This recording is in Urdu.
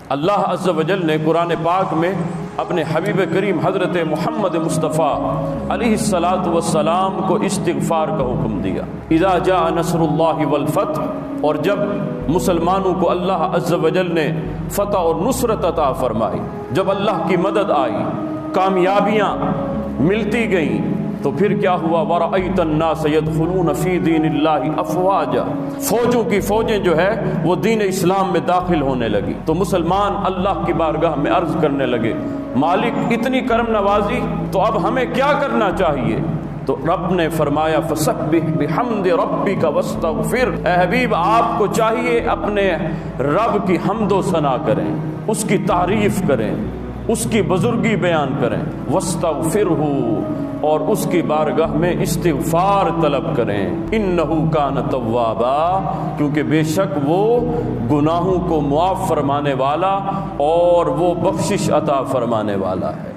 اللہ عز و جل نے قرآن پاک میں اپنے حبیب کریم حضرت محمد مصطفیٰ علیہ الصلاۃ والسلام کو استغفار کا حکم دیا۔ اذا جاء نصر اللہ والفتح، اور جب مسلمانوں کو اللہ عز و جل نے فتح اور نصرت عطا فرمائی، جب اللہ کی مدد آئی، کامیابیاں ملتی گئیں، تو پھر کیا ہوا؟ وَرَأَيْتَ النَّاسَ يَدْخُلُونَ فِي دِينِ اللَّهِ أَفْوَاجًا، فوجوں کی فوجیں جو ہے وہ دین اسلام میں داخل ہونے لگی۔ تو مسلمان اللہ کی بارگاہ میں عرض کرنے لگے، مالک اتنی کرم نوازی، تو اب ہمیں کیا کرنا چاہیے؟ تو رب نے فرمایا فَسَبِّحْ بِحَمْدِ رَبِّكَ وَاسْتَغْفِرْ، اے حبیب آپ کو چاہیے اپنے رب کی حمد و ثنا کریں، اس کی تعریف کریں، اس کی بزرگی بیان کریں، وَاسْتَغْفِرْهُ، اور اس کی بارگاہ میں استغفار طلب کریں، اِنَّهُ كَانَ تَوَّابًا، کیونکہ بے شک وہ گناہوں کو معاف فرمانے والا اور وہ بخشش عطا فرمانے والا ہے۔